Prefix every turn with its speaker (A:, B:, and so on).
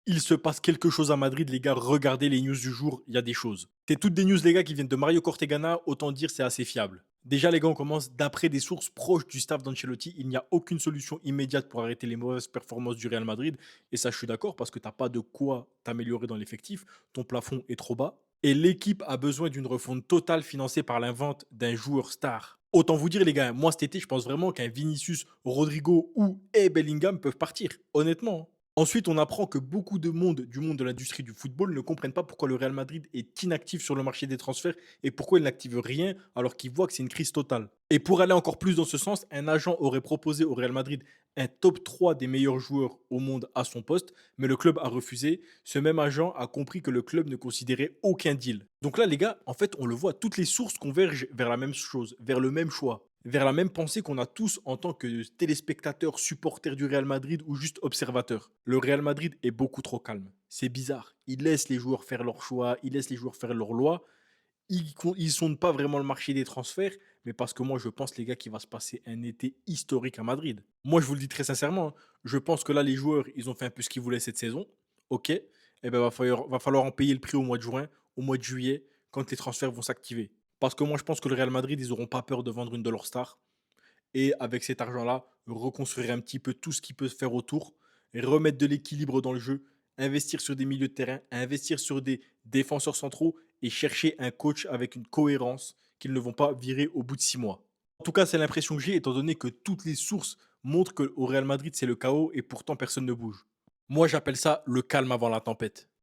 A: Il se passe quelque chose à Madrid, les gars. Regardez les news du jour, il y a des choses. C'est toutes des news, les gars, qui viennent de Mario Cortegana. Autant dire, c'est assez fiable. Déjà, les gars, on commence d'après des sources proches du staff d'Ancelotti. Il n'y a aucune solution immédiate pour arrêter les mauvaises performances du Real Madrid. Et ça, je suis d'accord, parce que tu n'as pas de quoi t'améliorer dans l'effectif. Ton plafond est trop bas. Et l'équipe a besoin d'une refonte totale financée par l'invente d'un joueur star. Autant vous dire, les gars, moi cet été, je pense vraiment qu'un Vinicius, Rodrigo ou Bellingham peuvent partir. Honnêtement. Ensuite, on apprend que beaucoup de monde du monde de l'industrie du football ne comprennent pas pourquoi le Real Madrid est inactif sur le marché des transferts et pourquoi il n'active rien alors qu'il voit que c'est une crise totale. Et pour aller encore plus dans ce sens, un agent aurait proposé au Real Madrid un top 3 des meilleurs joueurs au monde à son poste, mais le club a refusé. Ce même agent a compris que le club ne considérait aucun deal. Donc là, les gars, en fait, on le voit, toutes les sources convergent vers la même chose, vers le même choix, vers la même pensée qu'on a tous en tant que téléspectateurs, supporters du Real Madrid ou juste observateurs. Le Real Madrid est beaucoup trop calme. C'est bizarre. Il laisse les joueurs faire leurs choix, il laisse les joueurs faire leurs lois. Ils sondent pas vraiment le marché des transferts, mais parce que moi, je pense, les gars, qu'il va se passer un été historique à Madrid. Moi, je vous le dis très sincèrement, hein, je pense que là, les joueurs, ils ont fait un peu ce qu'ils voulaient cette saison. OK. Eh ben, va falloir en payer le prix au mois de juin, au mois de juillet, quand les transferts vont s'activer. Parce que moi, je pense que le Real Madrid, ils n'auront pas peur de vendre une de leurs stars. Et avec cet argent-là, reconstruire un petit peu tout ce qui peut se faire autour, remettre de l'équilibre dans le jeu, investir sur des milieux de terrain, investir sur des défenseurs centraux et chercher un coach avec une cohérence qu'ils ne vont pas virer au bout de 6 mois. En tout cas, c'est l'impression que j'ai, étant donné que toutes les sources montrent qu'au Real Madrid, c'est le chaos et pourtant personne ne bouge. Moi, j'appelle ça le calme avant la tempête.